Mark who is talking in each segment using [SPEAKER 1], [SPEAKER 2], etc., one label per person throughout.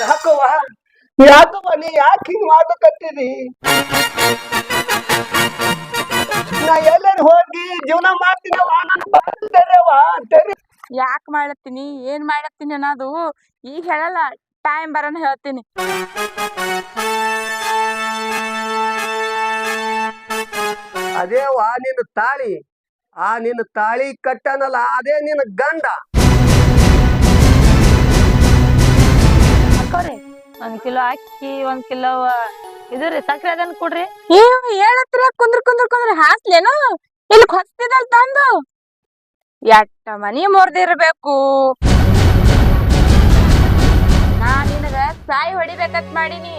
[SPEAKER 1] ಯಾಕವ್ವ ಯಾಕವ್ವ ನೀ ಯಾಕೆ ಹಿಂಗ್ ಮಾಡ್ಬೇಕಂತಿದಿ? ನಾ ಎಲ್ಲರೂ ಹೋಗಿ ಜೀವನ ಮಾಡ್ತೀನವ್ವ, ನನ್ನ ಬರ್ತಾರವ್ವ ಅಂತೇಳಿ.
[SPEAKER 2] ಯಾಕೆ ಮಾಡತ್ತೀನಿ ಏನ್ ಮಾಡತ್ತೀನಿ ಅನ್ನೋದು ಈಗ ಹೇಳಲ್ಲ, ಟೈಮ್ ಬರೋಣ ಹೇಳ್ತೀನಿ.
[SPEAKER 1] ಅದೇವ್ವ ನಿನ್ನ ತಾಳಿ, ಆ ನಿನ್ನ ತಾಳಿ ಕಟ್ಟನಲ್ಲ ಅದೇ ನಿನ್ನ ಗಂಡ.
[SPEAKER 3] ಅಕ್ಕವ್ರಿ 1 ಕಿಲೋ ಅಕ್ಕಿ 1 ಕಿಲೋ ಇದ್ರಿ ಸಕ್ಕರೆ ಅದನ್ನ ಕೊಡ್ರಿ.
[SPEAKER 2] ಹೇಳತ್ರ ಕುಂದ್ರ ಹಾಸ್ಲೇನು ಇಲ್ಲಿ ಹೊಸ್ತಿದಲ್ ತಂದು ಎಟ್ಟ ಮನಿ ಮುರ್ದಿರ್ಬೇಕು. ನಾ ನಿನಗ ಸಾಯಿ ಹೊಡಿಬೇಕಂತ ಮಾಡೀನಿ,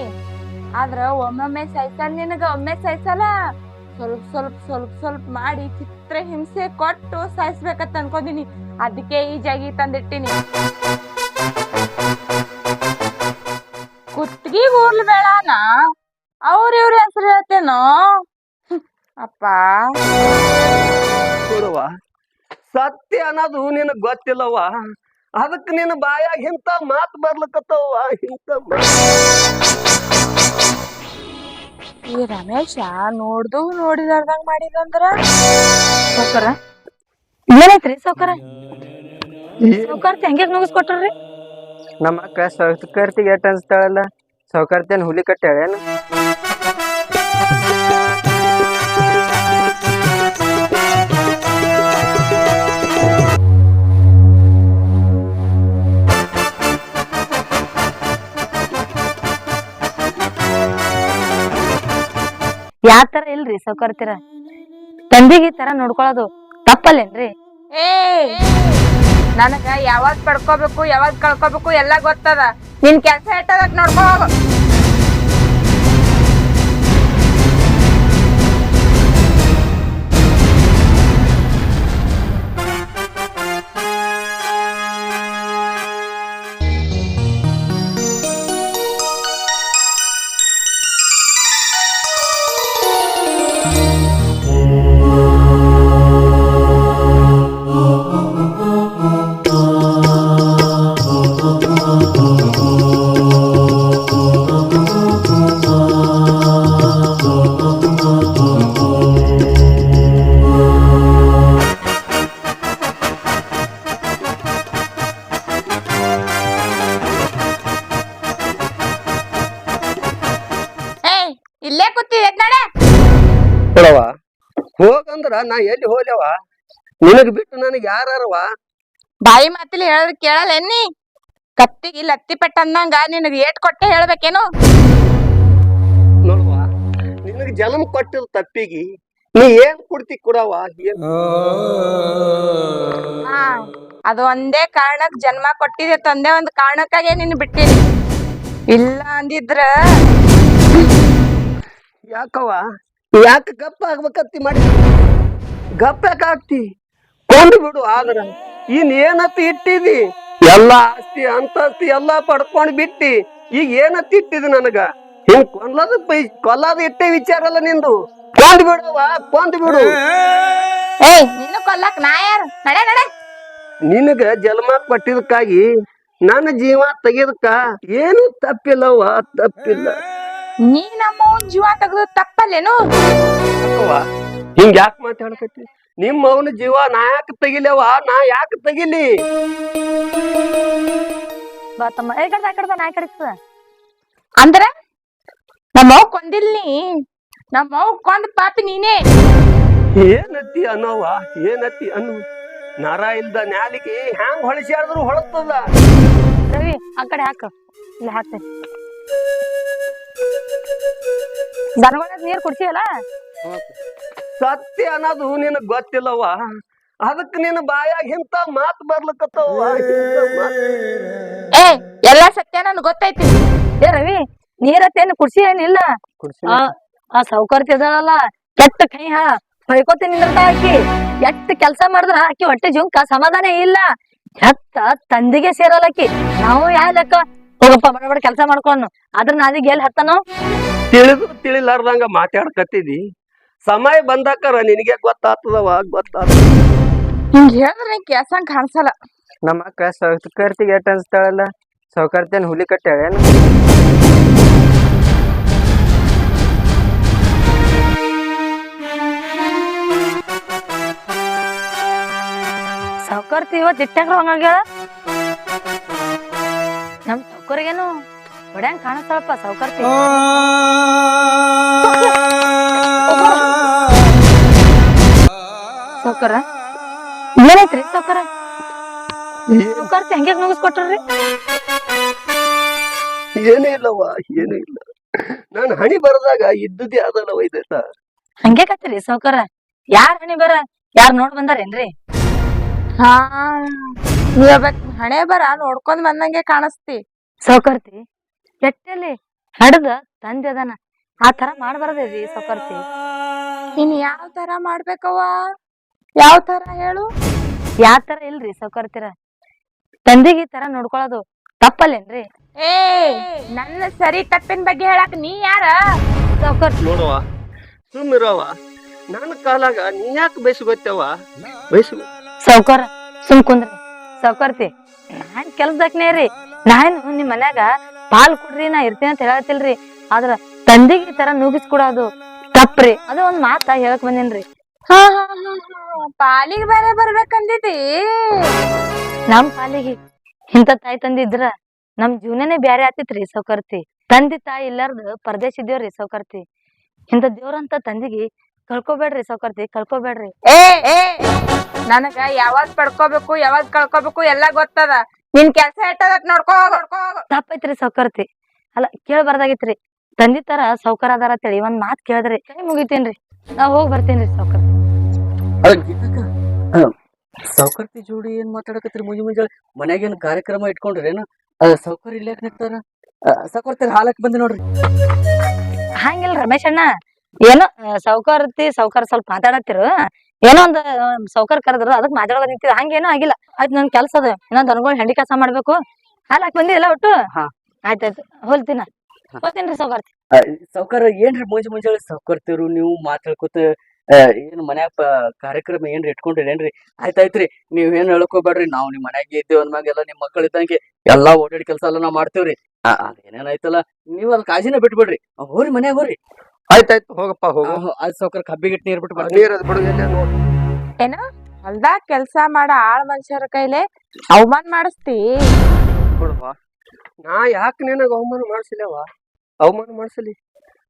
[SPEAKER 2] ಆದ್ರ ಒಮ್ಮೊಮ್ಮೆ ಸೈಸಲ್ ನಿನಗ ಒಮ್ಮೆ ಸೈಸಲ್ಲ, ಸ್ವಲ್ಪ ಸ್ವಲ್ಪ ಸ್ವಲ್ಪ ಸ್ವಲ್ಪ ಮಾಡಿ ಚಿತ್ರ ಹಿಂಸೆ ಕೊಟ್ಟು ಸಾಯಿಸ್ಬೇಕಂತ ಅನ್ಕೊಂಡಿನಿ. ಅದಕ್ಕೆ ಈ ಜಾಗಿ ತಂದಿಟ್ಟಿನಿ. ಕುತ್ತಿಗೆ ಊರ್ಲ್ ಬೇಡಾನ ಅವ್ರ ಇವ್ರ ಹೆಸರು ಹೇಳ್ತೇನೋ ಅಪ್ಪ.
[SPEAKER 1] ಕೊಡುವ ಸತ್ಯ ಅನ್ನೋದು ನಿನಗ್ ಗೊತ್ತಿಲ್ಲವ್ವ, ಅದಕ್ಕೆ ನಿನ್ನ ಬಾಯಾಗ ಇಂಥ ಮಾತು ಬರ್ಲಕತ್ತವ್ವ. ಇಂಥ
[SPEAKER 2] ಈ ರಮೇಶ ನೋಡಿದಾರ್ದಂಗ ಮಾಡಿದಂದ್ರ
[SPEAKER 3] ಸೌಕರ ಏನೈತ್ರಿ ಸೌಕರ? ಸೌಕರ್ತಿ ಹೆಂಗ್ಯಾಗ ಮುಗಿಸ್ಕೊಟ್ರಿ?
[SPEAKER 4] ನಮ್ಮ ಅಕ್ಕ ಸೌಕರ್ತಿಗೆ ಎಟ್ ಅನ್ಸ್ತಾಳಲ್ಲ, ಸೌಕರ್ತಿಯನ್ ಹುಲಿ ಕಟ್ಟಾಳೇನು?
[SPEAKER 3] ಯಾವ ತರ ಇಲ್ರಿ ಸೌಕರ್ತಿರ, ತಂದಿಗೆ ಈ ತರ ನೋಡ್ಕೊಳೋದು ತಪ್ಪಲ್ಲೇನ್ರಿ?
[SPEAKER 2] ಏ ನನಗ ಯಾವಾಗ್ ಪಡ್ಕೋಬೇಕು ಯಾವಾಗ್ ಕಳ್ಕೋಬೇಕು ಎಲ್ಲಾ ಗೊತ್ತದ. ನಿನ್ ಕೆಲ್ಸ ಇಟ್ಟದಕ್ ನೋಡ್ಕೋ ಹೋಗು. ಇಲ್ಲೇ ಕೂತಿದ್ ನಡೆ.
[SPEAKER 1] ಕೊಡವ ಹೋಗಂದ್ರ ನಾ ಎಲ್ಲಿ ಹೋಗ್ಯವ? ನಿನಗ್ ಬಿಟ್ಟು ನನಗ್ ಯಾರವ?
[SPEAKER 2] ಬಾಯಿ ಮಾತಿಲಿ ಹೇಳೋದ್ ಕೇಳಲ್ಲ ಎನ್ನಿ? ಕತ್ತಿಗೆ ಲತ್ತಿ ಪೆಟ್ಟ ಅಂದಂಗ ನಿನಗ್ ಏಟ್ ಕೊಟ್ಟೆ ಹೇಳ್ಬೇಕೇನು?
[SPEAKER 1] ನೋಡುವ, ನಿನಗ್ ಜನ್ಮ ಕೊಟ್ಟಿಲ್ ತಪ್ಪಿಗಿ ನೀ ಏನ್ ಕೊಡ್ತಿ ಕೊಡವ?
[SPEAKER 2] ಹಾ, ಅದು ಒಂದೇ ಕಾರಣಕ್ ಜನ್ಮ ಕೊಟ್ಟಿದೆ, ತಂದೆ ಒಂದ್ ಕಾರಣಕ್ಕಾಗೆ ನಿನ್ ಬಿಟ್ಟಿನಿ. ಇಲ್ಲ ಅಂದಿದ್ರ
[SPEAKER 1] ಯಾಕವ ಯಾಕ ಗಪ್ಪ ಆಗ್ಬೇಕತ್ತಿ ಮಾಡಿ? ಗಪ್ಪ ಯಾಕಾಗ್ತಿ? ಕೊಂದು ಬಿಡು. ಆದ್ರ ಏನತ್ತಿ ಇಟ್ಟಿದಿ? ಎಲ್ಲಾ ಆಸ್ತಿ ಅಂತಸ್ತಿ ಎಲ್ಲಾ ಪಡ್ಕೊಂಡ್ ಬಿಟ್ಟಿ ಈಗ ಏನತ್ತಿ ಇಟ್ಟಿದಿ ನನಗ? ಹಿಂಗ್ ಕೊಲ್ಲದ ಇಟ್ಟೆ ವಿಚಾರ ಅಲ್ಲ ನಿಂದು. ಕೊಂದ್ ಬಿಡುವ, ಕೊಂದ್ ಬಿಡು.
[SPEAKER 2] ನಿನ್ನ ಕೊಲ್ಲಕ್ ನಾ ಯಾರು? ನಡೆ ನಡೆ.
[SPEAKER 1] ನಿನಗ ಜನ್ಮ ಕೊಟ್ಟಿದಕ್ಕಾಗಿ ನನ್ನ ಜೀವ ತೆಗೆದಕ್ಕ ಏನು ತಪ್ಪಿಲ್ಲವ್ವ, ತಪ್ಪಿಲ್ಲ.
[SPEAKER 2] ನೀ ನಮ್ಮವನ್ ಜೀವ ತೆಗೆದು ತಪ್ಪಲ್ಲೇನು?
[SPEAKER 1] ಹಿಂಗ ಯಾಕೆ ಮಾತಾಡ್ಕತಿ? ನಿಮ್ಮ ಅವನ ಜೀವ ನಾ ಯಾಕೆ ತೆಗಿಲವ? ನಾ ಯಾಕೆ ತೆಗಿಲಿ?
[SPEAKER 2] ಅಂದ್ರ ನಮ್ಮವ್ ಕೊಂದಿಲ್ನಿ, ನಮ್ಮವ್ ಕೊಂದ್ ಪಾಪಿ ನೀನೇ.
[SPEAKER 1] ಏನತ್ತಿ ಅನ್ನೋವ, ಏನತ್ತಿ ಅನ್ನು? ನರ ಇಲ್ದ ನ್ಯಾಲಿಗೆ ಹ್ಯಾಂಗ್ ಹೊಳಸ್ಯಾಡಿದ್ರು ಹೊಳಸ್ತದ.
[SPEAKER 3] ರವಿ ಆ ಕಡೆ ಹಾಕ, ಇಲ್ಲಿ ಹಾಕ್ತೇನೆ. ದನಗಳ್ ನೀರ್ ಕುಡ್ಸಿಯಲ್ಲ?
[SPEAKER 1] ಸತ್ಯ ಅನ್ನೋದು ನಿನಗ್ ಗೊತ್ತಿಲ್ಲವ, ಅದಕ್ ನಿನ್ನ ಬಾಯಾಗ ಇಂತ ಮಾತು ಬರ್ಲಕತ್ತವ.
[SPEAKER 2] ಎಲ್ಲಾ ಸತ್ಯ ನನ್ ಗೊತ್ತೈತಿ.
[SPEAKER 3] ಏ ರವಿ, ನೀರತ್ತೇನು ಕುಡ್ಸಿ ಏನಿಲ್ಲ? ಆ ಸೌಕರ್ತಿ ಇದಾಳಲ್ಲ, ಕೆಟ್ಟ ಕೈ ಹೊಯ್ಕೋತಿ ನಿಂದಿರ್ತಾ ಆಕಿ. ಎಷ್ಟ್ ಕೆಲ್ಸ ಮಾಡಿದ್ರ ಆಕಿ ಹೊಟ್ಟೆ ಜೀವನ್ಕ ಸಮಾಧಾನ ಇಲ್ಲ. ಹೆತ್ತ ತಂದಿಗೆ ಸೇರಲ್ಲಕಿ. ನಾವು ಯಾವ ಲೆಕ್ಕ? ಹೋಗಪ್ಪ ಬಡ ಕೆಲ್ಸ ಮಾಡ್ಕೊಂಡು ಅದ್ರ ನಾದಿಗೆ ಎಲ್ಲಿ ಹತ್ತನೋ?
[SPEAKER 1] ತಿಳಿಲಾರ್ದಂಗ ಮಾತಾಡ್ಕತ್ತಿದಿ. ಸಮಯ ಬಂದಾಕರ ನಿನಗೆ ಗೊತ್ತಾಗ್ತದವ, ಗೊತ್ತಾಗ್ತದ.
[SPEAKER 2] ಹಿಂಗ ಹೇಳಿದ್ರೆ ಕೆಲ್ಸ ಕಾಣಿಸಲ್ಲ.
[SPEAKER 4] ನಮ್ಮ ಅಕ್ಕ ಸೌಕರ್ತಿಗೆ ಎಟ್ ಅನ್ಸ್ತಾಳಲ್ಲ, ಸೌಕರ್ತೇನ್ ಹುಲಿ ಕಟ್ಟಾಳೇನು?
[SPEAKER 3] ಸಾವ್ಕಾರ್ತಿ ಇವತ್ತು ಇಟ್ಟಾಗ್ರ ಹಂಗಾಗ್ಯಾಳ. ನಮ್ ಸಾವ್ಕರಿಗೇನು ಹೊಡ್ಯಾಂಗ್ ಕಾಣಿಸ್ತಾಳಪ್ಪ ಸಾವ್ಕಾರ್ತಿ. ಸಾವ್ಕಾರ ಏನೈತ್ರಿ ಸಾವ್ಕಾರ? ಸಾವ್ಕಾರ್ತಿ ಹಂಗೆ ನುಗ್ಗಿಸ್ಕೊಟ್ರಿ.
[SPEAKER 1] ಏನೂ ಇಲ್ಲವ್ವ, ಏನೂ ಇಲ್ಲ. ನಾನು ಹಣಿ ಬರದಾಗ ಇದ್ದುದೇ ಅದಲ್ಲವ ಇದೆಲ್ಲ.
[SPEAKER 3] ಹಂಗೆ ಕತ್ತೀರಿ ಸಾವ್ಕಾರ? ಯಾರ್ ಹಣಿ ಬರ ಯಾರ್ ನೋಡ್ ಬಂದಾರೇನ್ರಿ?
[SPEAKER 2] ಹಾ ಹೇಳ್ಬೇಕ್, ಹಣೆ ಬರ ನೋಡ್ಕೊಂಡ್ ಬಂದಂಗೆ ಕಾಣಿಸ್ತಿ.
[SPEAKER 3] ಸಾವ್ಕಾರ್ತಿ ಎಟ್ಟೆಲ್ಲಿ ಹಡದ ತಂದೆ ಅದನ ಆ ತರ ಮಾಡ್ಬಾರ್ದೇರಿ ಸಾವ್ಕಾರ್ತಿ.
[SPEAKER 2] ಇನ್ ಯಾವ ತರ ಮಾಡ್ಬೇಕವ್ವ? ಯಾವ ತರ ಹೇಳು?
[SPEAKER 3] ಯಾವ ತರ ಇಲ್ರಿ ಸಾವ್ಕಾರ್ತಿರ, ತಂದಿಗೆ ಈ ತರ ನೋಡ್ಕೊಳ್ಳೋದು ತಪ್ಪಲ್ಲೇನ್ರಿ?
[SPEAKER 2] ಏ ನನ್ನ ಸರಿ ತಪ್ಪಿನ ಬಗ್ಗೆ ಹೇಳಕ್ ನೀ ಯಾರ?
[SPEAKER 3] ಸಾವ್ಕಾರ್ತಿ
[SPEAKER 1] ನೋಡುವ, ಸುಮ್ಮಿರವ. ನನ್ನ ಕಾಲಾಗ ನೀ ಯಾಕೆ ಬಯಸ್ಕೊತ್ತವ? ಬಯಸ್ಕೊ.
[SPEAKER 3] ಸಾವ್ಕಾರ ಸುಮ್ ಕುಂದ್ರಿ. ಸಾವ್ಕಾರ್ತಿ ನಾನ್ ಕೆಲ್ಸದಾಕ್ನೇ ರೀ. ನಾನು ನಿಮ್ ಮನ್ಯಾಗ ಪಾಲ್ ಕೊಡ್ರಿ ನಾ ಇರ್ತೀನಿ ಅಂತ ಹೇಳತ್ತಿಲ್ರಿ. ಆದ್ರ ತಂದಿಗೆ ಈ ತರ ನುಗ್ಗಿಸ್ಕೊಡೋದು ತಪ್ಪ್ರಿ. ಅದು ಒಂದ್ ಮಾತ ಹೇಳಕ್ ಬಂದೇನ್ರಿ.
[SPEAKER 2] ಹಾ ಹಾ ಹಾ ಹಾ, ಪಾಲಿಗೆ ಬೇರೆ ಬರ್ಬೇಕಂದಿದಿ?
[SPEAKER 3] ನಮ್ ಪಾಲಿಗೆ ಇಂತ ತಾಯಿ ತಂದಿ ಇದ್ರ ನಮ್ ಜೀವನನೇ ಬ್ಯಾರೆ ಆತಿತ್ರಿ ಸಾವ್ಕಾರ್ತಿ. ತಂದಿ ತಾಯಿ ಇಲ್ಲಾರ್ದ ಪರದೇಶ ಇದೇವ್ರಿ ಸಾವ್ಕಾರ್ತಿ. ಇಂತ ದೇವ್ರಂತ ತಂದಿಗೆ ಕಳ್ಕೊಬೇಡ್ರಿ ಸಾವ್ಕಾರ್ತಿ, ಕಳ್ಕೊಬೇಡ್ರಿ.
[SPEAKER 2] ಏ ಏ ನನಗ ಯಾವಾಗ್ ಪಡ್ಕೋಬೇಕು ಯಾವಾಗ್ ಕಳ್ಕೋಬೇಕು ಎಲ್ಲಾ ಗೊತ್ತದ. ನಿನ್ ಕೆಲ್ಸ ಇಟ್ಟದಕ್ ನೋಡ್ಕೋ ನೋಡ್ಕೋ.
[SPEAKER 3] ತಪ್ಪೈತ್ರಿ ಸಾವ್ಕಾರ್ತಿ. ಅಲ್ಲ ಕೇಳ್ಬಾರ್ದಾಗಿತ್ರಿ. ತಂದಿ ತರ ಸಾವ್ಕಾರ ಅದಾರ ಅಂತೇಳಿ ಒಂದ್ ಮಾತ್ ಕೇಳಿದ್ರಿ ಕೈ ಮುಗಿತೇನ್ರಿ. ನಾ ಹೋಗ್ ಬರ್ತೇನ್ರಿ ಸಾವ್ಕಾರ.
[SPEAKER 5] ಸೌಕರ್ತಿ ಜೋಡಿ ಏನ್ ಮಾತಾಡಕತ್ರಿ ಮುಂಜಾನೆ? ಮನ್ಯಾಗೇನ್ ಕಾರ್ಯಕ್ರಮ ಇಟ್ಕೊಂಡ್ರೇನು? ಸೌಕರ್ ಇಲ್ಲಾಕ ನಿಂತಾರ? ಸೌಕರ್ತಿ ಹಾಲಕ್ ಬಂದೆ ನೋಡ್ರಿ.
[SPEAKER 3] ಹಂಗಿಲ್ ರಮೇಶ್ ಅಣ್ಣ, ಏನೋ ಸಾವ್ಕಾರ್ತಿ ಸಾವ್ಕಾರ ಸ್ವಲ್ಪ ಮಾತಾಡತ್ತಿರು. ಏನೋ ಒಂದ್ ಸಾವ್ಕಾರ್ ಕರೆದ್ರು ಅದಕ್ ಮಾತಾಡೋದ್ ನಿಂತಿದ್. ಹಂಗೇನೋ ಆಗಿಲ್ಲ. ಆಯ್ತು ನನ್ ಕೆಲ್ಸ ಅದ, ಇನ್ನೊಂದ್ ದನಗಳು ಹೆಂಡಿ ಕಸ ಮಾಡ್ಬೇಕು. ಹಾಲಾಕ್ ಬಂದಿಲ್ಲ ಒಟ್ಟು.
[SPEAKER 5] ಹಾ.
[SPEAKER 3] ಆಯ್ತಾಯ್ತು ಹೋಲ್ತೀನ ಹೋಗ್ತೀನ್ರಿ ಸಾವ್ಕಾರ್ತಿ.
[SPEAKER 5] ಸೌಕರ್ ಏನ್ರಿ ಮುಂಜಾನೆ ಸೌಕರ್ತಿರು ನೀವು ಮಾತಾಡ್ಕೊತ ಏನ್ ಮನ್ಯಾಗ ಕಾರ್ಯಕ್ರಮ ಏನ್ರಿ ಇಟ್ಕೊಂಡಿರೇನ್ರಿ? ಆಯ್ತಾಯ್ತ್ರಿ, ನೀವ್ ಏನ್ ಹೇಳ್ಕೋಬೇಡ್ರಿ. ನಾವ್ ನಿಮ್ ಮನ್ಯಾಗ ಇದ್ದೇವ್ ಅಂದ್ಮ್ಯಾಗ ಎಲ್ಲ ನಿಮ್ ಮಕ್ಕಳ ಇದ್ದಂಗೆ ಎಲ್ಲಾ ಓಡಾಡಿ ಕೆಲ್ಸ ಎಲ್ಲ ನಾವ್ ಮಾಡ್ತೇವ್ರಿ. ಅದೇನೇನಾಯ್ತಲ್ಲ ನೀವ್ ಅದ್ ಕಾಜಿನ ಬಿಟ್ಬಿಡ್ರಿ. ಹೋರಿ ಮನ್ಯಾಗ ಹೋರಿ.
[SPEAKER 1] ಆಯ್ತಾಯ್ತು ಹೋಗಪ್ಪ, ಹೋಗು.
[SPEAKER 5] ಅದ್ ಸೌಕರ್ ಕಬ್ಬಿಗಿಟ್ಟು ನೀರ್ ಬಿಟ್ಟು ಬರ್ತೀವಿ.
[SPEAKER 1] ನೀರದ್ ಬಿಡು, ಎಲ್ಲೇ ನೋಡು.
[SPEAKER 2] ಏನ ಹೊಲ್ದಾಗ ಕೆಲ್ಸ ಮಾಡ ಆಳ್ ಮನುಷ್ಯರ ಕೈಲೆ ಅವಮಾನ ಮಾಡಿಸ್ತಿ?
[SPEAKER 1] ನೋಡುವ, ನಾ ಯಾಕೆ ನಿನಗ ಅವಮಾನ ಮಾಡ್ಸಿಲ್ಲವ? ಅವಮಾನ ಮಾಡ್ಸಲಿ?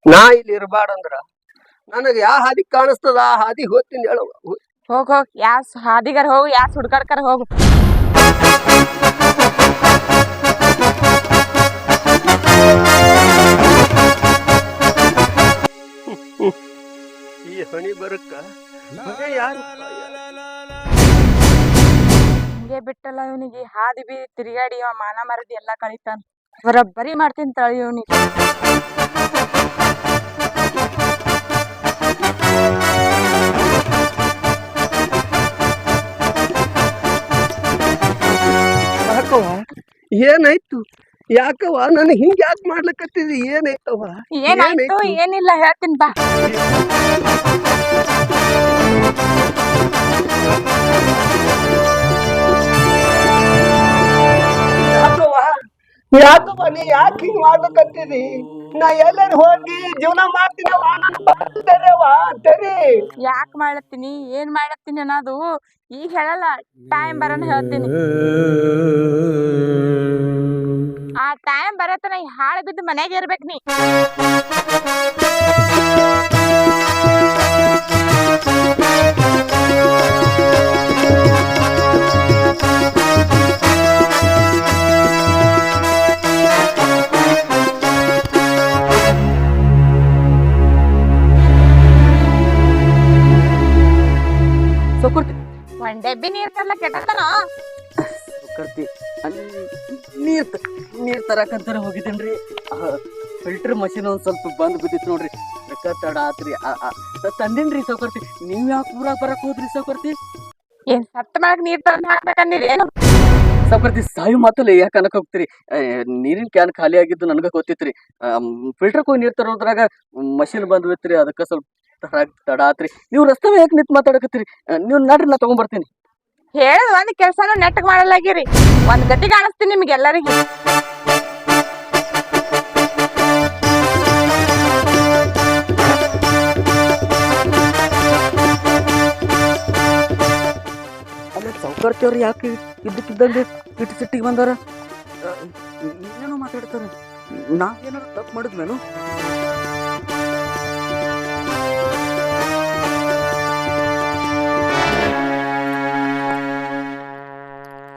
[SPEAKER 1] ನಾ ಇಲ್ಲಿ ಇರಬಾರ್ದಂದ್ರ ನನಗ ಯಾವ ಹಾದಿ ಕಾಣಿಸ್ತದ ಆ ಹಾದಿ ಹೋಗ್ತೀನಿ ಹೇಳುವ.
[SPEAKER 2] ಹೋಗ್ ಹೋಗ್, ಯಾ ಹಾದಿಗಾರ ಹೋಗು, ಯಾ ಸುಡ್ಗಾಡ್ಕರ ಹೋಗು.
[SPEAKER 1] ಈ ಹಣಿ ಬರಕ್ಕ ಮನೆ ಯಾರು?
[SPEAKER 2] ಹಿಂಗೆ ಬಿಟ್ಟಲ್ಲ ಇವನಿಗೆ ಹಾದಿ ಬೀದಿ ತಿರುಗಾಡಿ ಅವ ಮಾನ ಮರದಿ ಎಲ್ಲಾ ಕಳಿತಾನ. ಬರೀ ಮಾಡ್ತೀನಿ ತಳಿ ಇವನಿಗೆ.
[SPEAKER 1] ಯಾಕವ್ವ ಏನಾಯ್ತು? ಯಾಕವ್ವ ನನಗೆ ಹಿಂಗ್ ಯಾಕೆ ಮಾಡ್ಲಕತ್ತಿದಿ? ಏನಾಯ್ತವ್ವ?
[SPEAKER 2] ಏನಾಯ್ತು ಏನಿಲ್ಲ ಹೇಳ್ತೀನಿ ಬಾ.
[SPEAKER 1] ಯಾಕವ್ವ ನೀ ಯಾಕೆ ಹಿಂಗ್ ಮಾಡ್ಲಕತ್ತಿದಿ? ನಾ ಎಲ್ಲಾರು ಹೋಗಿ ಜೀವನ ಮಾಡ್ತೀನವ್ವ. ತೆರಿ.
[SPEAKER 2] ಯಾಕೆ ಮಾಡ್ಲತ್ತೀನಿ ಏನ್ ಮಾಡ್ಲತ್ತೀನಿ ಅನ್ನೋದು ಈಗ ಹೇಳಲ್ಲ, ಟೈಮ್ ಬರೋಣ ಹೇಳ್ತೀನಿ. ಆ ಟೈಮ್ ಬರತನ ಹಾಳು ಬಿದ್ದು ಮನ್ಯಾಗ ಇರ್ಬೇಕ್ ನೀ.
[SPEAKER 5] ಸೌಕರ್ತಿ
[SPEAKER 2] ಒಂದ್ ಡಬ್ಬಿ ನೀರ್ ತರ್ಲ ಕೆಟ್ಟತನ.
[SPEAKER 5] ಸೌಕರ್ತಿ ನೀರ್ ತರಕಂತಾರ ಹೋಗಿದ್ದೇನ್ರಿ. ಫಿಲ್ಟರ್ ಮಷೀನ್ ಒಂದ್ ಸ್ವಲ್ಪ ಬಂದ್ ಬಿದ್ದಿತ್ತು ನೋಡ್ರಿ, ತಡ ಆತ್ರಿ. ತಂದೇನ್ರಿ ಸೌಕರ್ತಿ. ನೀವ್ ಯಾಕೆ ಊರಾಗ ಬರಕ್ ಹೋದ್ರಿ ಸೌಕರ್ತಿ?
[SPEAKER 2] ಏನ್ ಸತ್ತ ಮ್ಯಾಗ ನೀರ್ ತಂದ್ ಹಾಕ್ಬೇಕಂದಿರಿ ಏನು?
[SPEAKER 5] ಸೌಕರ್ತಿ ಸಾಯು ಮಾತಲ್ಲಿ ಯಾಕೆ ಅನ್ನಕ್ ಹೋಗ್ತೀರಿ? ನೀರಿನ ಕ್ಯಾನ್ ಖಾಲಿ ಆಗಿದ್ದು ನನಗ ಗೊತ್ತಿತ್ರಿ. ಫಿಲ್ಟರ್ ಹೋಗಿ ನೀರ್ ತರೋದ್ರಾಗ ಮಷೀನ್ ಬಂದ್ ಬಿತ್ರಿ, ಅದಕ್ಕ ಸ್ವಲ್ಪ ತಡ ಆತ್ರಿ. ನೀವು ರಸ್ತೆ ಯಾಕೆ ನಿಂತ್ ಮಾತಾಡಕತ್ತೀರಿ? ನೀವು ನಡ್ರಿ, ನಾ ತಗೊಂಡ್ಬರ್ತೀನಿ.
[SPEAKER 2] ಹೇಳದ್ ಒಂದ್ ಕೆಲ್ಸಾನು ನೆಟ್ಟಗ್ ಮಾಡಲಾಗಿರಿ. ಒಂದ್ ಗತಿ ಕಾಣಿಸ್ತೀನಿ ನಿಮ್ಗೆಲ್ಲರಿಗೆ.
[SPEAKER 5] ಆಮೇಲೆ ಸೌಕರ್ತಿಯವ್ರು ಯಾಕೆ ಇದ್ದಕ್ಕಿದ್ದಂಗೆ ಇಟ್ಟು ಸಿಟ್ಟಿಗೆ ಬಂದಾರ ಏನೇನೋ ಮಾತಾಡ್ತಾರೆ ನಾವೇನಾರು ತಪ್ಪು ಮಾಡಿದ್ಮೇನು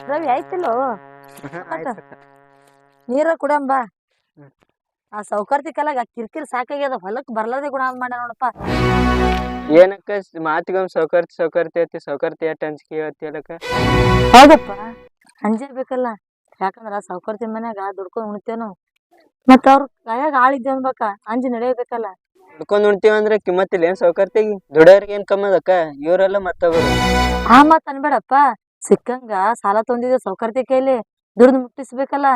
[SPEAKER 3] ರವಿ ಆಯ್ತಿಲ್ಲೋ ನೀರ ಕುಡಂಬ ಆ ಸೌಕರ್ತಿ ಕಲಾಗ ಕಿರ್ಕಿರ್ ಸಾಕಾಗ್ಯದ ಹೊಲಕ್ ಬರ್ಲಾದೆ ಗುಣ ಮಾಡ ನೋಡಪ್ಪ
[SPEAKER 4] ಏನಕ್ಕ ಮಾತಿಗೊಮ್ಮೆ ಸೌಕರ್ತಿ ಎಷ್ಟ್ ಅಂಜಿಕೆ ಹೇಳ್ತಿ ಅದಕ್ಕ
[SPEAKER 3] ಹೌದಪ್ಪ ಅಂಜೇಬೇಕಲ್ಲ ಯಾಕಂದ್ರ ಸೌಕರ್ತಿ ಮನ್ಯಾಗ ದುಡ್ಕೊಂಡ್ ಉಣ್ತೇನು ಮತ್ತ ಅವ್ರ ಕೈಯಾಗ ಆಳಿದ್ದೆ ಅನ್ಬೇಕ ಅಂಜಿ ನಡೆಯಬೇಕಲ್ಲ
[SPEAKER 4] ದುಡ್ಕೊಂಡ್ ಉಣ್ತೀವಿ ಅಂದ್ರೆ ಕಿಮ್ಮತ್ತಿಲ್ಲ ಏನ್ ಸೌಕರ್ತಿಗೆ ದುಡಿಯೋರ್ಗೆ ಏನ್ ಕಮ್ಮಿ ಅದಕ್ಕ ಇವ್ರೆಲ್ಲ ಮತ್ತೊಬ್ರು
[SPEAKER 3] ಆ ಮಾತ್ ಅನ್ಬೇಡಪ್ಪ ಸಿಕ್ಕಂಗ ಸಾಲ ತೊಂದಿದ್ದ ಸೌಕರ್ತಿ ಕೈಲಿ ದುಡ್ದು ಮುಟ್ಟಿಸ್ಬೇಕಲ್ಲ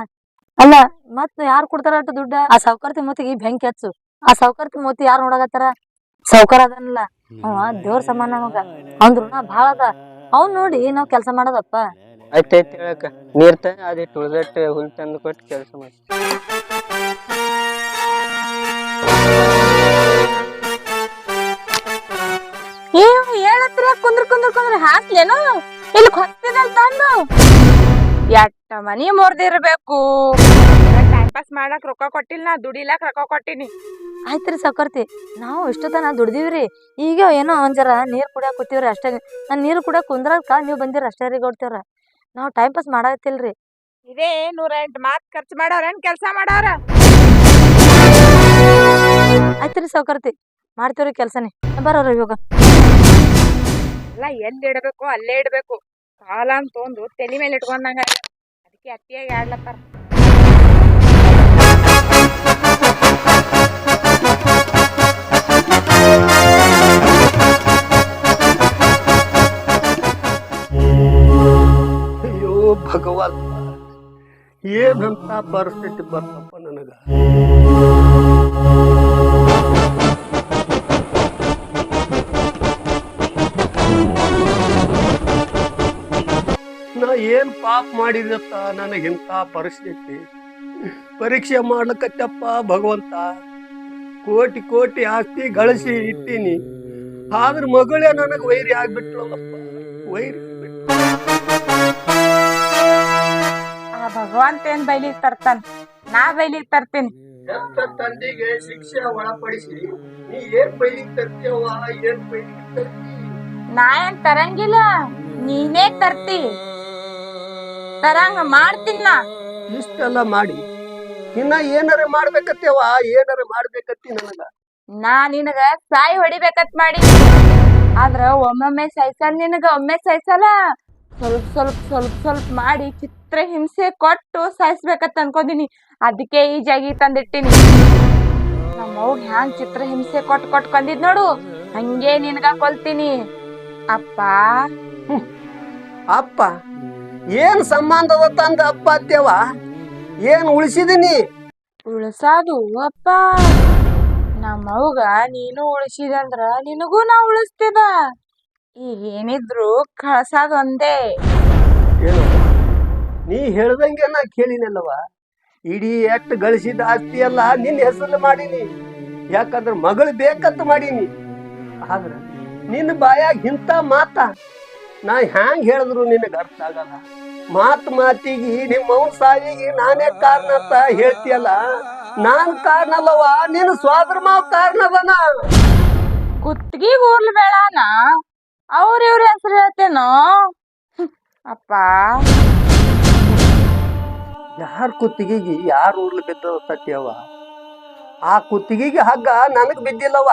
[SPEAKER 3] ಅಲ್ಲ ಮತ್ ಯಾರು ಕೊಡ್ತಾರ ಅಟ್ಟು ದುಡ್ಡ ಆ ಸೌಕರ್ತಿ ಮೂತಿಗೆ ಬೆಂಕಿ ಹಚ್ಚು ಆ ಸೌಕರ್ತಿ ಮೂತಿ ಯಾರು ನೋಡಕತ್ತಾರ ಸೌಕರ್ ಅದನ್ನಲ್ಲ ಅವ ದೇವ್ರ ಸಮಾನ ನಮಗ ಅವ್ನ ಋಣ ಭಾಳ ಅದ ಅವ್ನ್ ನೋಡಿ ನಾವ್ ಕೆಲ್ಸ ಮಾಡೋದಪ್ಪ
[SPEAKER 4] ಆಯ್ತಾಯ್ತು ಹೇಳಕ್ಕ ನೀರ್ ಅದಿಟ್ಟು ಉಳ್ದಟ್ಟು ಹುಲ್ ತಂದು ಕೊಟ್ಟು ಕೆಲಸ ಮಾಡಿ
[SPEAKER 2] ಹೇಳತ್ರ ಕುಂದ್ರ ಹಾಕ್ಲೇನು ಇಲ್ಲಿ ಹೊತ್ತಿದಲ್ ತಂದು ಎಟ್ಟ ಮನಿ ಮುರ್ದಿರ್ಬೇಕು ಟೈಮ್ ಪಾಸ್ ಮಾಡಕ್ ರೊಕ್ಕ ಕೊಟ್ಟಿಲ್ಲ ನಾ ದುಡಿಲಾಕ್ ರೊಕ್ಕ ಕೊಟ್ಟಿನಿ
[SPEAKER 3] ಆಯ್ತ್ರಿ ಸೌಕರ್ತಿ ನಾವು ಇಷ್ಟತನ ದುಡ್ದಿವ್ರಿ ಈಗ ಏನೋ ಒಂದ್ ಜರ ನೀರ್ ಕುಡಿಯಾಕ ಕೂತೀವ್ರಿ ಅಷ್ಟೇ ನಾನ್ ನೀರ್ ಕುಡಿಯಾಕ ಕುಂದ್ರಕ ನೀವ್ ಬಂದಿರ ಅಷ್ಟೇ ರೀ ಕೊಡ್ತೇವ್ರ ನಾವ್ ಟೈಮ್ ಪಾಸ್ ಮಾಡತ್ತಿಲ್ರಿ
[SPEAKER 2] ಇದೇ 108 ಮಾತ್ ಖರ್ಚು ಮಾಡವ್ರೇನ್ ಕೆಲ್ಸ ಮಾಡವ್ರ
[SPEAKER 3] ಆಯ್ತ್ರಿ ಸೌಕರ್ತಿ ಮಾಡ್ತೇವ್ರಿ ಕೆಲ್ಸನೇ ಬರೋರ ಇವಾಗ
[SPEAKER 2] ಎಲ್ಲ ಎಲ್ಲಿ ಇಡಬೇಕು ಅಲ್ಲೇ ಇಡ್ಬೇಕು ಸಾಲ ಅಂತ ತೊಂದು ತಲೆ ಮೇಲೆ ಇಟ್ಕೊಂಡಂಗ ಅದಕ್ಕೆ ಅತ್ತಿಯಾಗಿ ಆಡ್ಲತ್ತಾರ
[SPEAKER 1] ಅಯ್ಯೋ ಭಗವಂತ ಏನಂತ ಪರಿಸ್ಥಿತಿ ಬರ್ತಪ್ಪ ನನಗ ನಾ ಏನ್ ಪಾಪ ಮಾಡಿದತ್ತ ನನಗಿಂತ ಪರಿಸ್ಥಿತಿ ಪರೀಕ್ಷೆ ಮಾಡ್ಲಕತ್ತಪ್ಪ ಭಗವಂತ ಕೋಟಿ ಕೋಟಿ ಆಸ್ತಿ ಗಳಿಸಿ ಇಟ್ಟೀನಿ ಆದ್ರ ಮಗಳೇ ನನಗ ವೈರಿ ಆಗ್ಬಿಟ್ಲಲ್ಲಪ್ಪ ವೈರಿ
[SPEAKER 2] ಆ ಭಗವಂತ ಏನ್ ಬೈಲಿಗ್ ತರ್ತಾನ ನಾ ಬೈಲಿಗ್ ತರ್ತೀನಿ
[SPEAKER 1] ಹೆತ್ತ ತಂದೆಗೆ ಶಿಕ್ಷೆ ಒಳಪಡಿಸಿ ನೀ ಏನ್ ಬೈಲಿಗ್ ತರ್ತೀಯವ್ವ ಏನ್ ಬೈಲಿಗ್ ತರ್ತಿ
[SPEAKER 2] ನಾ ಏನ್ ತರಂಗಿಲ್ಲ ನೀನೇ ತರ್ತಿ ತರಂಗ ಮಾಡ್ತೀನಿ ನಾ
[SPEAKER 1] ಇಷ್ಟೆಲ್ಲ ಮಾಡಿ ಇನ್ನ ಏನಾರ ಮಾಡ್ಬೇಕತ್ತೇವ ಏನಾರ ಮಾಡ್ಬೇಕತ್ತಿ ನನಗ
[SPEAKER 2] ನಾ ನಿನಗ ಸಾಯಿ ಹೊಡಿಬೇಕತ್ ಮಾಡಿ ಆದ್ರ ಒಮ್ಮೊಮ್ಮೆ ಸೈಸಲ್ ನಿನಗ ಒಮ್ಮೆ ಸೈಸಲ್ಲ ಸ್ವಲ್ಪ ಮಾಡಿ ಚಿತ್ರ ಹಿಂಸೆ ಕೊಟ್ಟು ಸಾಯಿಸ್ಬೇಕತ್ ಅನ್ಕೋದಿನಿ ಅದಕ್ಕೆ ಈ ಜಾಗಿ ತಂದಿಟ್ಟಿನಿ ನಮ್ಮವ್ಗ ಹ್ಯಾಂಗ್ ಚಿತ್ರ ಹಿಂಸೆ ಕೊಟ್ಟು ಕಂದಿದ್ ನೋಡು ಹಂಗೆ ನಿನಗ ಕೊಲ್ತೀನಿ ಅಪ್ಪ
[SPEAKER 1] ಅಪ್ಪ ಏನ್ ಸಂಬಂಧದ ತಂದ ಅಪ್ಪ ಅತ್ತೇವ ಏನ್ ಉಳಿಸಿದೀನಿ
[SPEAKER 2] ಉಳ್ಸಾದು ಅಪ್ಪ ನಮ್ಮವ್ಗ ನೀನು ಉಳಿಸಿದಂದ್ರ ನಿನಗೂ ನಾ ಉಳಿಸ್ತಿದ ಈಗ ಏನಿದ್ರು ಕಳ್ಸಾದ ಒಂದೇ
[SPEAKER 1] ಏನು ನೀ ಹೇಳ್ದಂಗೆ ನಾ ಕೇಳಿನಲ್ಲವ ಇಡೀ ಎಷ್ಟ್ ಗಳಿಸಿದ ಆಸ್ತಿ ಎಲ್ಲ ನಿನ್ನ ಹೆಸರು ಮಾಡೀನಿ ಯಾಕಂದ್ರ ಮಗಳು ಬೇಕಂತ ಮಾಡೀನಿ ಆದ್ರ ನಿನ್ನ ಬಾಯಾಗ ಇಂಥ ಮಾತ ನಾ ಹ್ಯಾಂಗ್ ಹೇಳಿದ್ರು ನಿನಗ ಅರ್ಥ ಆಗಲ್ಲ ಮಾತಿಗೆ ನಿಮ್ಮ ಅವನ್ ಸಾವಿಗೆ ನಾನೇ ಕಾರಣ ಅಂತ ಹೇಳ್ತೀಯಲ್ಲ ನಾನ್ ಕಾರಣ ಅಲ್ಲವ ನಿನ್ನ ಸ್ವಾದ್ರ ಮಾವ ಕಾರಣ ಅದನ
[SPEAKER 2] ಕುತ್ತಿಗೆ ಊರ್ಲ್ ಬೇಡಾನ ಇವ್ರ ಹೆಸರು ಹೇಳ್ತೇನೋ ಅಪ್ಪ
[SPEAKER 1] ಯಾರ ಕುತ್ತಿಗೆಗೆ ಯಾರು ಊರ್ಲಿ ಬಿದ್ದದ ಸತ್ಯವ ಆ ಕುತ್ತಿಗೆಗೆ ಹಗ್ಗ ನನಗ್ ಬಿದ್ದಿಲ್ಲವ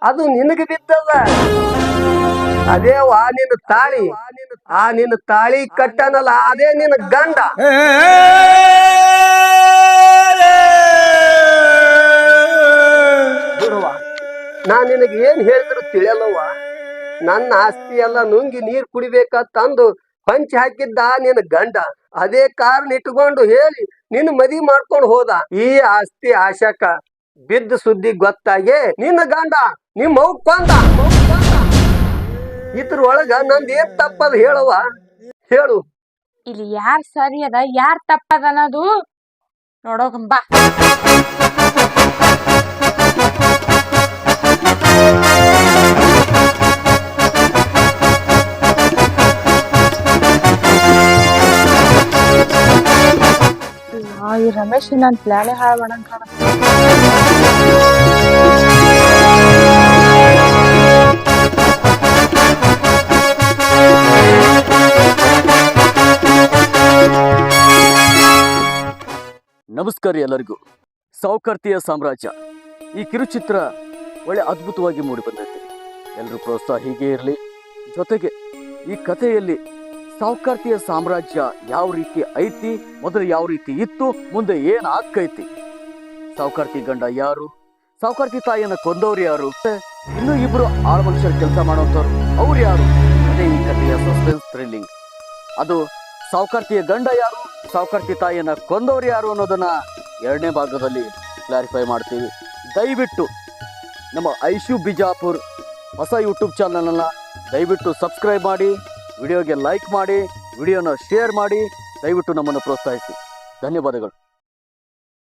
[SPEAKER 1] ಅದು ನಿನಗೆ ಬಿದ್ದದ ಅದೇ ನಿನ್ನ ತಾಳಿ ಆ ನಿನ್ನ ತಾಳಿ ಕಟ್ಟನಲ್ಲ ಅದೇ ನಿನ್ನ ಗಂಡ ಗುರುವ ನಾ ನಿನಗೆ ಏನ್ ಹೇಳಿದ್ರು ತಿಳಿಯಲ್ಲವ ನನ್ನ ಆಸ್ತಿ ಎಲ್ಲ ನುಂಗಿ ನೀರ್ ಕುಡಿಬೇಕಂತಂದು ಪಂಚ್ ಹಾಕಿದ್ದ ನಿನ್ನ ಗಂಡ ಅದೇ ಕಾರಣ ಇಟ್ಕೊಂಡು ಹೇಳಿ ನಿನ್ನ ಮದಿ ಮಾಡ್ಕೊಂಡು ಹೋದ ಈ ಆಸ್ತಿ ಆಶಕ ಬಿದ್ದ ಸುದ್ದಿ ಗೊತ್ತಾಗೆ ನಿನ್ನ ಗಂಡ ನಿಮ್ಮ ಮೌ ಕೊಂದ ಇದ್ರೊಳಗ ನಂದ್ ಏನ್ ತಪ್ಪದ ಹೇಳವ ಹೇಳು
[SPEAKER 2] ಇಲ್ಲಿ ಯಾರ್ ಸರಿ ಅದ ಯಾರ್ ತಪ್ಪದ ಅನ್ನೋದು ನೋಡೋಗಂಬಾ ರಮೇಶ್ ನನ್ ಪ್ಲಾನೇ ಹಾಳು ಮಾಡಂಗ್ ಕಾಣತ್ತೆ.
[SPEAKER 5] ನಮಸ್ಕಾರ ಎಲ್ಲರಿಗೂ. ಸಾವುಕಾರ್ತಿಯ ಸಾಮ್ರಾಜ್ಯ ಈ ಕಿರುಚಿತ್ರ ಒಳ್ಳೆ ಅದ್ಭುತವಾಗಿ ಮೂಡಿ ಬಂದೈತಿ. ಎಲ್ಲರೂ ಪ್ರೋತ್ಸಾಹ ಹೀಗೆ ಇರಲಿ. ಜೊತೆಗೆ ಈ ಕಥೆಯಲ್ಲಿ ಸಾವುಕಾರ್ತಿಯ ಸಾಮ್ರಾಜ್ಯ ಯಾವ ರೀತಿ ಐತಿ, ಮೊದಲು ಯಾವ ರೀತಿ ಇತ್ತು, ಮುಂದೆ ಏನ್ ಆಕ್ಕೈತಿ, ಸಾವುಕಾರ್ತಿ ಗಂಡ ಯಾರು, ಸಾವುಕಾರ್ತಿ ತಾಯಿಯನ್ನ ಕೊಂದವ್ರು ಯಾರು, ಇನ್ನೂ ಇಬ್ರು ಆಳ್ ಮನುಷ್ಯರು ಕೆಲಸ ಮಾಡೋಂಥವ್ರು ಅವ್ರು ಯಾರು, ಅದೇ ಈ ಕಥೆಯ ಸಸ್ಪೆನ್ಸ್ ಥ್ರಿಲ್ಲಿಂಗ್. ಅದು ಸಾವುಕಾರ್ತಿಯ ಗಂಡ ಯಾರು, ಸಾವುಕಾರ್ತಿ ತಾಯಿಯನ್ನ ಕೊಂದವ್ರು ಯಾರು ಅನ್ನೋದನ್ನ 2ನೇ ಭಾಗದಲ್ಲಿ ಕ್ಲಾರಿಫೈ ಮಾಡ್ತೀವಿ. ದಯವಿಟ್ಟು ನಮ್ಮ ಐಶು ಬಿಜಾಪುರ್ ಹೊಸ ಯೂಟ್ಯೂಬ್ ಚಾನಲನ್ನು ದಯವಿಟ್ಟು ಸಬ್ಸ್ಕ್ರೈಬ್ ಮಾಡಿ, ವಿಡಿಯೋಗೆ ಲೈಕ್ ಮಾಡಿ, ವಿಡಿಯೋನ ಶೇರ್ ಮಾಡಿ, ದಯವಿಟ್ಟು ನಮ್ಮನ್ನು ಪ್ರೋತ್ಸಾಹಿಸಿ. ಧನ್ಯವಾದಗಳು.